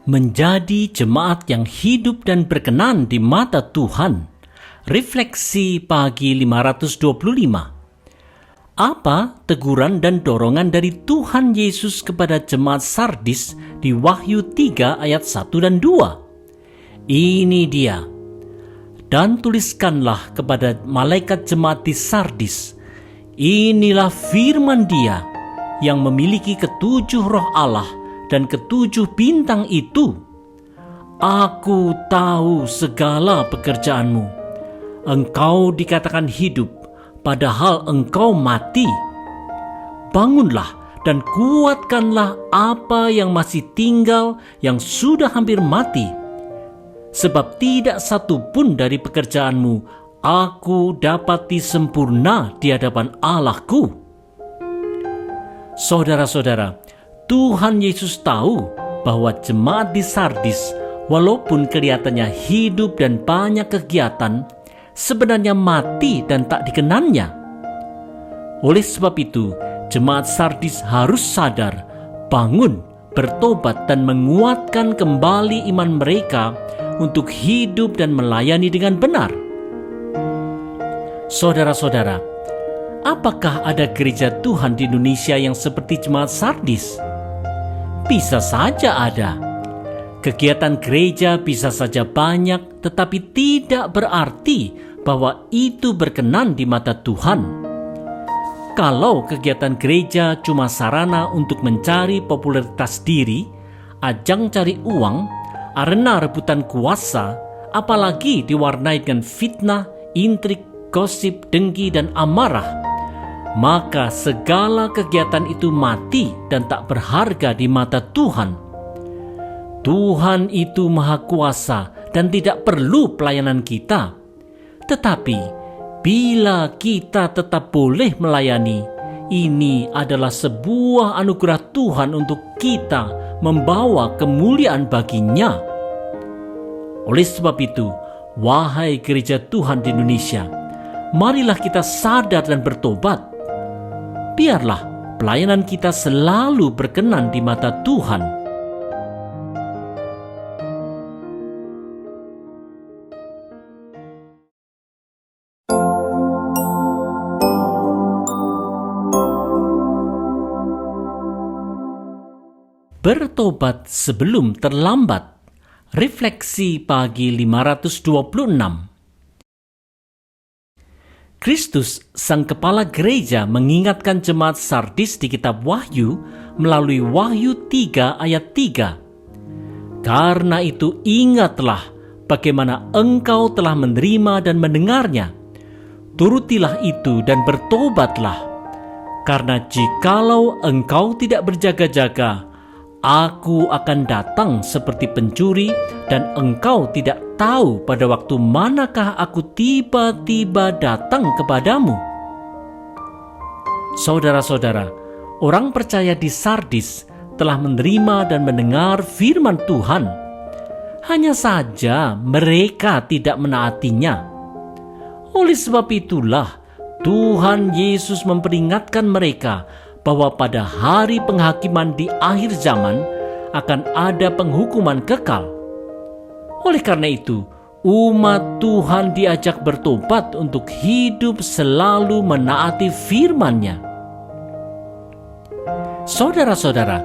Menjadi jemaat yang hidup dan berkenan di mata Tuhan. Refleksi pagi 525. Apa teguran dan dorongan dari Tuhan Yesus kepada jemaat Sardis di Wahyu 3 ayat 1 dan 2? Ini dia. Dan tuliskanlah kepada malaikat jemaat di Sardis, inilah firman Dia yang memiliki ketujuh roh Allah dan ketujuh bintang itu. Aku tahu segala pekerjaanmu. Engkau dikatakan hidup, padahal engkau mati. Bangunlah dan kuatkanlah apa yang masih tinggal, yang sudah hampir mati. Sebab tidak satu pun dari pekerjaanmu aku dapati sempurna di hadapan Allahku. Saudara-saudara, Tuhan Yesus tahu bahwa jemaat di Sardis, walaupun kelihatannya hidup dan banyak kegiatan, sebenarnya mati dan tak dikenannya. Oleh sebab itu, jemaat Sardis harus sadar, bangun, bertobat dan menguatkan kembali iman mereka untuk hidup dan melayani dengan benar. Saudara-saudara, apakah ada gereja Tuhan di Indonesia yang seperti jemaat Sardis? Bisa saja ada. Kegiatan gereja bisa saja banyak, tetapi tidak berarti bahwa itu berkenan di mata Tuhan. Kalau kegiatan gereja cuma sarana untuk mencari popularitas diri, ajang cari uang, arena rebutan kuasa, apalagi diwarnai dengan fitnah, intrik, gosip, dengki, dan amarah, maka segala kegiatan itu mati dan tak berharga di mata Tuhan. Tuhan itu Maha Kuasa dan tidak perlu pelayanan kita. Tetapi, bila kita tetap boleh melayani, ini adalah sebuah anugerah Tuhan untuk kita membawa kemuliaan bagi-Nya. Oleh sebab itu, wahai gereja Tuhan di Indonesia, marilah kita sadar dan bertobat. Biarlah pelayanan kita selalu berkenan di mata Tuhan. Bertobat sebelum terlambat. Refleksi pagi 526. Kristus, sang kepala gereja, mengingatkan jemaat Sardis di kitab Wahyu melalui Wahyu 3 ayat 3. Karena itu ingatlah bagaimana engkau telah menerima dan mendengarnya. Turutilah itu dan bertobatlah. Karena jikalau engkau tidak berjaga-jaga, Aku akan datang seperti pencuri dan engkau tidak tahu pada waktu manakah aku tiba-tiba datang kepadamu. Saudara-saudara, orang percaya di Sardis telah menerima dan mendengar firman Tuhan. Hanya saja mereka tidak menaatinya. Oleh sebab itulah Tuhan Yesus memperingatkan mereka bahwa pada hari penghakiman di akhir zaman akan ada penghukuman kekal. Oleh karena itu, umat Tuhan diajak bertobat untuk hidup selalu menaati firman-Nya. Saudara-saudara,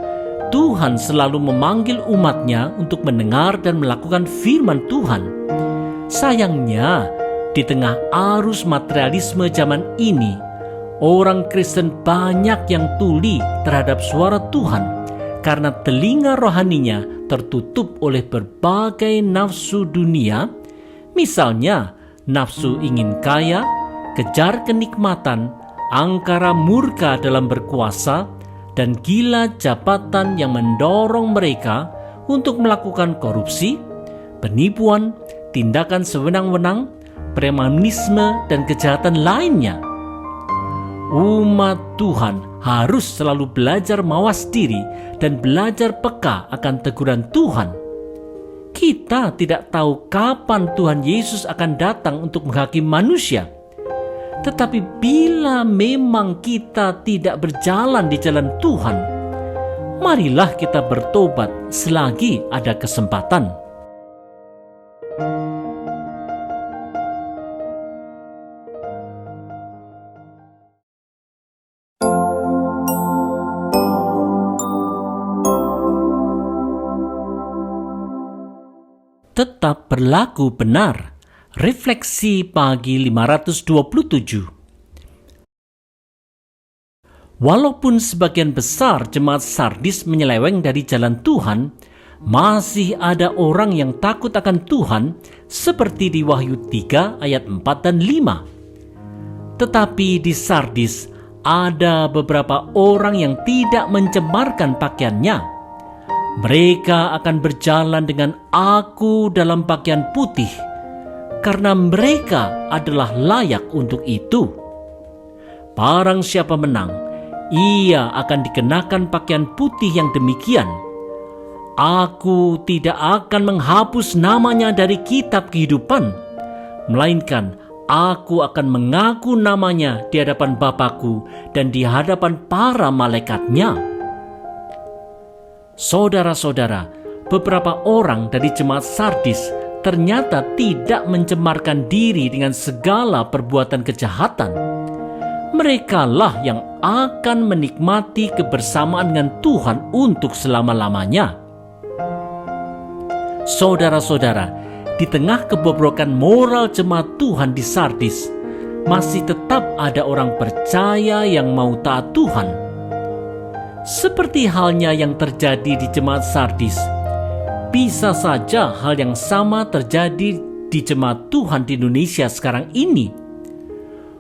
Tuhan selalu memanggil umat-Nya untuk mendengar dan melakukan firman Tuhan. Sayangnya, di tengah arus materialisme zaman ini, orang Kristen banyak yang tuli terhadap suara Tuhan karena telinga rohaninya tertutup oleh berbagai nafsu dunia, misalnya nafsu ingin kaya, kejar kenikmatan, angkara murka dalam berkuasa, dan gila jabatan yang mendorong mereka untuk melakukan korupsi, penipuan, tindakan sewenang-wenang, premanisme, dan kejahatan lainnya. Umat Tuhan harus selalu belajar mawas diri dan belajar peka akan teguran Tuhan. Kita tidak tahu kapan Tuhan Yesus akan datang untuk menghakimi manusia. Tetapi bila memang kita tidak berjalan di jalan Tuhan, Marilah kita bertobat selagi ada kesempatan. Tetap berlaku benar. Refleksi pagi 527. Walaupun sebagian besar jemaat Sardis menyeleweng dari jalan Tuhan, masih ada orang yang takut akan Tuhan seperti di Wahyu 3 ayat 4 dan 5. Tetapi di Sardis ada beberapa orang yang tidak mencemarkan pakaiannya. Mereka akan berjalan dengan aku dalam pakaian putih, karena mereka adalah layak untuk itu. Barang siapa menang, ia akan dikenakan pakaian putih yang demikian. Aku tidak akan menghapus namanya dari kitab kehidupan, melainkan aku akan mengaku namanya di hadapan Bapa-Ku dan di hadapan para malaikatnya. Saudara-saudara, beberapa orang dari jemaat Sardis ternyata tidak mencemarkan diri dengan segala perbuatan kejahatan. Merekalah yang akan menikmati kebersamaan dengan Tuhan untuk selama-lamanya. Saudara-saudara, di tengah kebobrokan moral jemaat Tuhan di Sardis, masih tetap ada orang percaya yang mau taat Tuhan. Seperti halnya yang terjadi di jemaat Sardis, bisa saja hal yang sama terjadi di jemaat Tuhan di Indonesia sekarang ini.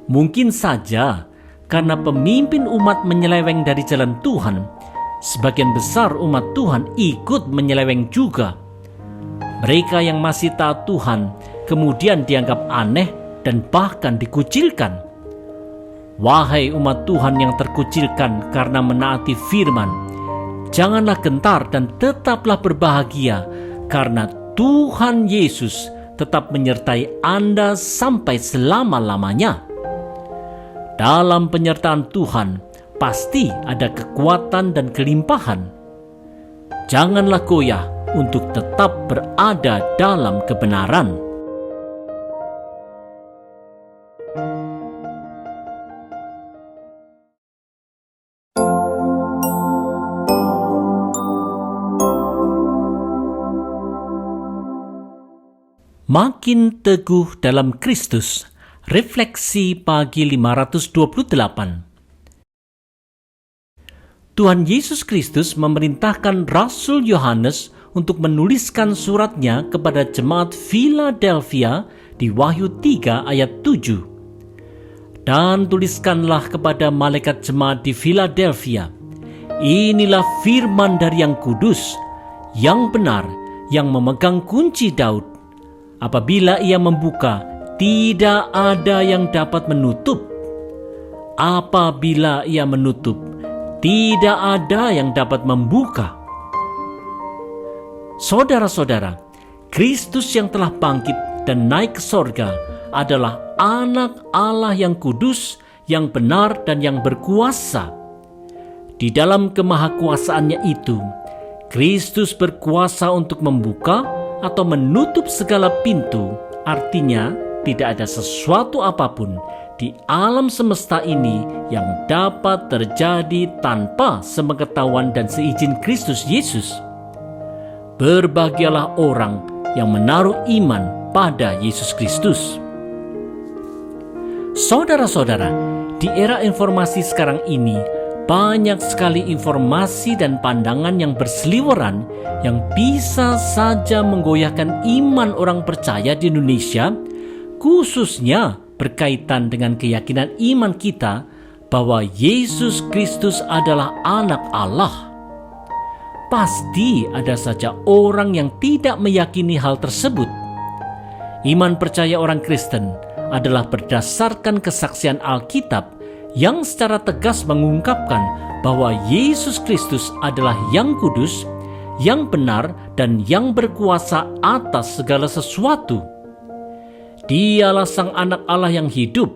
Mungkin saja karena pemimpin umat menyeleweng dari jalan Tuhan, sebagian besar umat Tuhan ikut menyeleweng juga. Mereka yang masih taat Tuhan kemudian dianggap aneh dan bahkan dikucilkan. Wahai umat Tuhan yang terkucilkan karena menaati firman, janganlah gentar dan tetaplah berbahagia, karena Tuhan Yesus tetap menyertai Anda sampai selama-lamanya. Dalam penyertaan Tuhan, pasti ada kekuatan dan kelimpahan. Janganlah goyah untuk tetap berada dalam kebenaran. Makin teguh dalam Kristus. Refleksi pagi 528. Tuhan Yesus Kristus memerintahkan Rasul Yohanes untuk menuliskan suratnya kepada jemaat Philadelphia di Wahyu 3 ayat 7. Dan tuliskanlah kepada malaikat jemaat di Philadelphia, inilah firman dari yang kudus, yang benar, yang memegang kunci Daud. Apabila ia membuka, tidak ada yang dapat menutup. Apabila ia menutup, tidak ada yang dapat membuka. Saudara-saudara, Kristus yang telah bangkit dan naik ke sorga adalah Anak Allah yang kudus, yang benar dan yang berkuasa. Di dalam kemahakuasaannya itu, Kristus berkuasa untuk membuka atau menutup segala pintu. Artinya, tidak ada sesuatu apapun di alam semesta ini yang dapat terjadi tanpa sepengetahuan dan seizin Kristus Yesus. Berbahagialah orang yang menaruh iman pada Yesus Kristus. Saudara-saudara, di era informasi sekarang ini, banyak sekali informasi dan pandangan yang berseliweran yang bisa saja menggoyahkan iman orang percaya di Indonesia, khususnya berkaitan dengan keyakinan iman kita bahwa Yesus Kristus adalah Anak Allah. Pasti ada saja orang yang tidak meyakini hal tersebut. Iman percaya orang Kristen adalah berdasarkan kesaksian Alkitab yang secara tegas mengungkapkan bahwa Yesus Kristus adalah yang kudus, yang benar, dan yang berkuasa atas segala sesuatu. Dialah Sang Anak Allah yang hidup.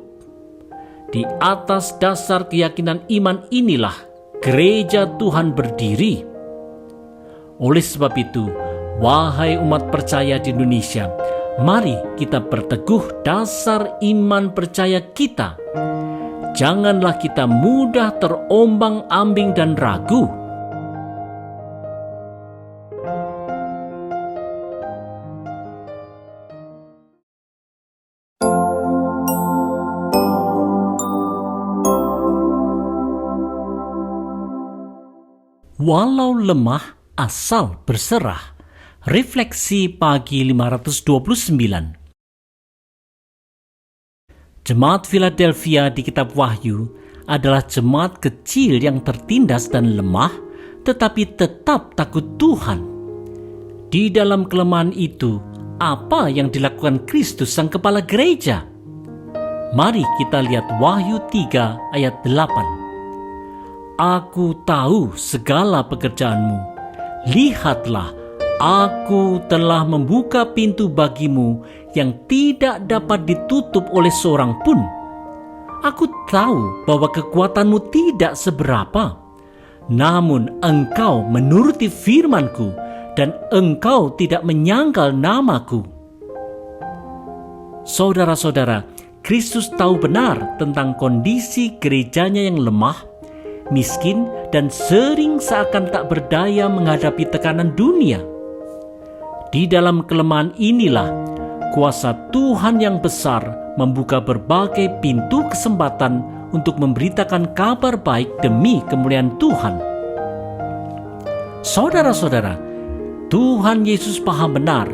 Di atas dasar keyakinan iman inilah gereja Tuhan berdiri. Oleh sebab itu, wahai umat percaya di Indonesia, mari kita berteguh dasar iman percaya kita. Janganlah kita mudah terombang-ambing dan ragu. Walau lemah, asal berserah. Refleksi pagi 529. Jemaat Philadelphia di kitab Wahyu adalah jemaat kecil yang tertindas dan lemah, tetapi tetap takut Tuhan. Di dalam kelemahan itu, apa yang dilakukan Kristus sang kepala gereja? Mari kita lihat Wahyu 3 ayat 8. Aku tahu segala pekerjaanmu. Lihatlah, aku telah membuka pintu bagimu yang tidak dapat ditutup oleh seorang pun. Aku tahu bahwa kekuatanmu tidak seberapa, namun engkau menuruti firman-Ku dan engkau tidak menyangkal namaku. Saudara-saudara, Kristus tahu benar tentang kondisi gerejanya yang lemah, miskin, dan sering seakan tak berdaya menghadapi tekanan dunia. Di dalam kelemahan inilah kuasa Tuhan yang besar membuka berbagai pintu kesempatan untuk memberitakan kabar baik demi kemuliaan Tuhan. Saudara-saudara, Tuhan Yesus paham benar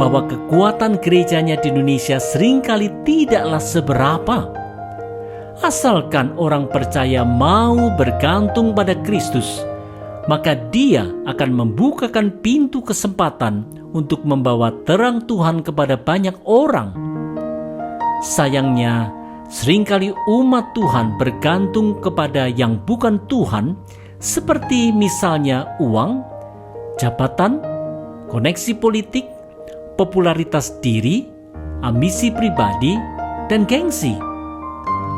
bahwa kekuatan gerejanya di Indonesia seringkali tidaklah seberapa. Asalkan orang percaya mau bergantung pada Kristus, maka Dia akan membukakan pintu kesempatan untuk membawa terang Tuhan kepada banyak orang. Sayangnya, seringkali umat Tuhan bergantung kepada yang bukan Tuhan, seperti misalnya uang, jabatan, koneksi politik, popularitas diri, ambisi pribadi, dan gengsi.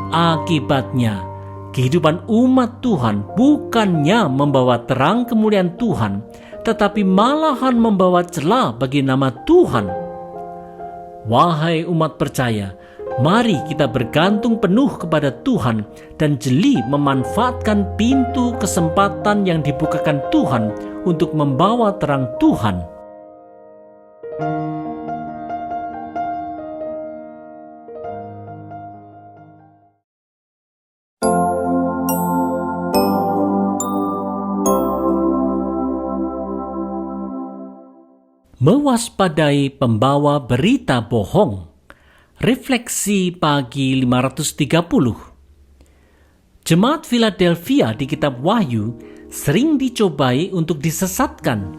Akibatnya, kehidupan umat Tuhan bukannya membawa terang kemuliaan Tuhan, tetapi malahan membawa celah bagi nama Tuhan. Wahai umat percaya, mari kita bergantung penuh kepada Tuhan dan jeli memanfaatkan pintu kesempatan yang dibukakan Tuhan untuk membawa terang Tuhan. Mewaspadai pembawa berita bohong. Refleksi pagi 530. Jemaat Philadelphia di kitab Wahyu sering dicobai untuk disesatkan.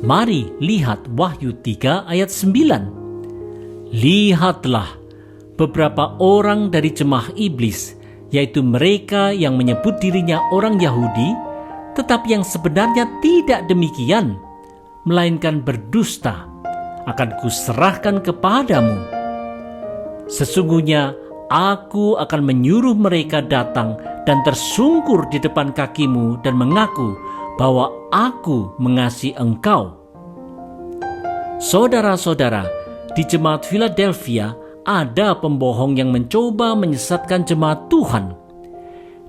Mari lihat Wahyu 3 ayat 9. Lihatlah, beberapa orang dari jemaah iblis, yaitu mereka yang menyebut dirinya orang Yahudi, tetapi yang sebenarnya tidak demikian, melainkan berdusta, akan kuserahkan kepadamu. Sesungguhnya aku akan menyuruh mereka datang dan tersungkur di depan kakimu dan mengaku bahwa aku mengasihi engkau. Saudara-saudara, di jemaat Philadelphia ada pembohong yang mencoba menyesatkan jemaat Tuhan.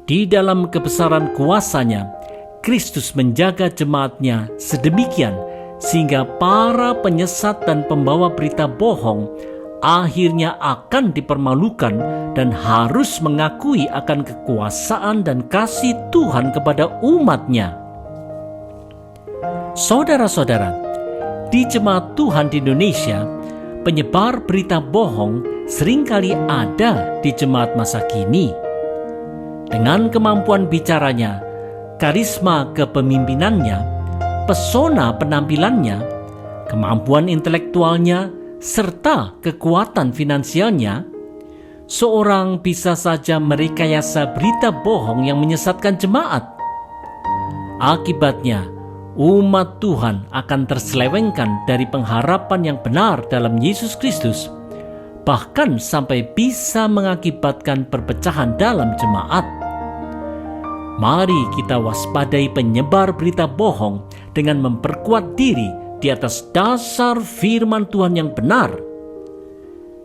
Di dalam kebesaran kuasanya, Kristus menjaga jemaatnya sedemikian sehingga para penyesat dan pembawa berita bohong akhirnya akan dipermalukan dan harus mengakui akan kekuasaan dan kasih Tuhan kepada umatnya. Saudara-saudara, di jemaat Tuhan di Indonesia, penyebar berita bohong seringkali ada di jemaat masa kini. Dengan kemampuan bicaranya, karisma kepemimpinannya, pesona penampilannya, kemampuan intelektualnya, serta kekuatan finansialnya, seorang bisa saja merekayasa berita bohong yang menyesatkan jemaat. Akibatnya, umat Tuhan akan terselewengkan dari pengharapan yang benar dalam Yesus Kristus, bahkan sampai bisa mengakibatkan perpecahan dalam jemaat. Mari kita waspadai penyebar berita bohong dengan memperkuat diri di atas dasar firman Tuhan yang benar.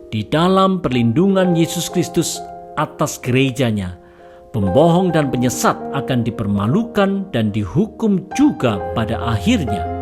Di dalam perlindungan Yesus Kristus atas gerejanya, pembohong dan penyesat akan dipermalukan dan dihukum juga pada akhirnya.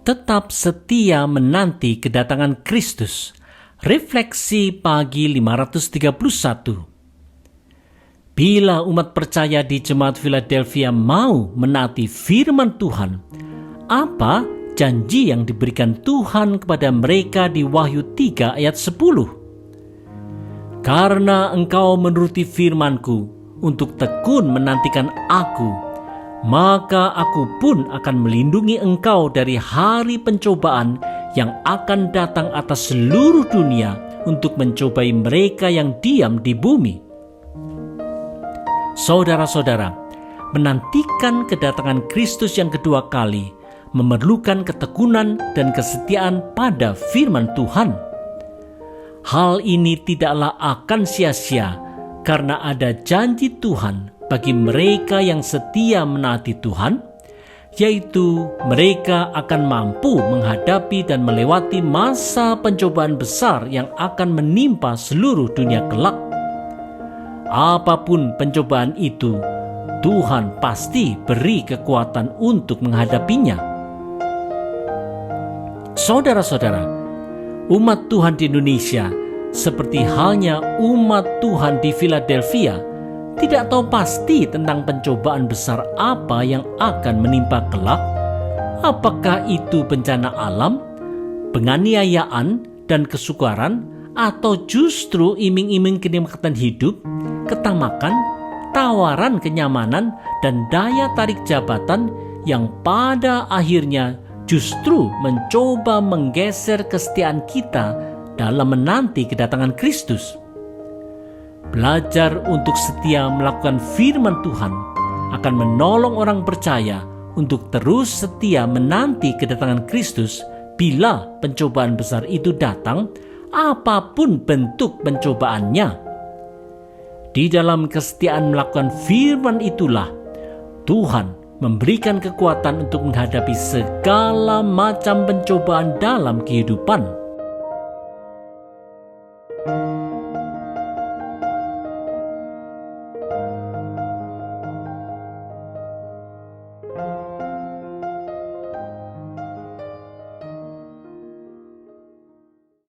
Tetap setia menanti kedatangan Kristus. Refleksi pagi 531. Bila umat percaya di Jemaat Philadelphia mau menaati firman Tuhan, apa janji yang diberikan Tuhan kepada mereka di Wahyu 3 ayat 10? Karena engkau menuruti firman-Ku untuk tekun menantikan Aku, maka Aku pun akan melindungi engkau dari hari pencobaan yang akan datang atas seluruh dunia untuk mencobai mereka yang diam di bumi. Saudara-saudara, menantikan kedatangan Kristus yang kedua kali memerlukan ketekunan dan kesetiaan pada firman Tuhan. Hal ini tidaklah akan sia-sia karena ada janji Tuhan bagi mereka yang setia menaati Tuhan, yaitu mereka akan mampu menghadapi dan melewati masa pencobaan besar yang akan menimpa seluruh dunia kelak. Apapun pencobaan itu, Tuhan pasti beri kekuatan untuk menghadapinya. Saudara-saudara, umat Tuhan di Indonesia, seperti halnya umat Tuhan di Philadelphia, tidak tahu pasti tentang pencobaan besar apa yang akan menimpa kelak. Apakah itu bencana alam, penganiayaan dan kesukaran, atau justru iming-iming kenikmatan hidup, ketamakan, tawaran kenyamanan, dan daya tarik jabatan yang pada akhirnya justru mencoba menggeser kesetiaan kita dalam menanti kedatangan Kristus. Belajar untuk setia melakukan firman Tuhan akan menolong orang percaya untuk terus setia menanti kedatangan Kristus bila pencobaan besar itu datang, apapun bentuk pencobaannya. Di dalam kesetiaan melakukan firman itulah Tuhan memberikan kekuatan untuk menghadapi segala macam pencobaan dalam kehidupan.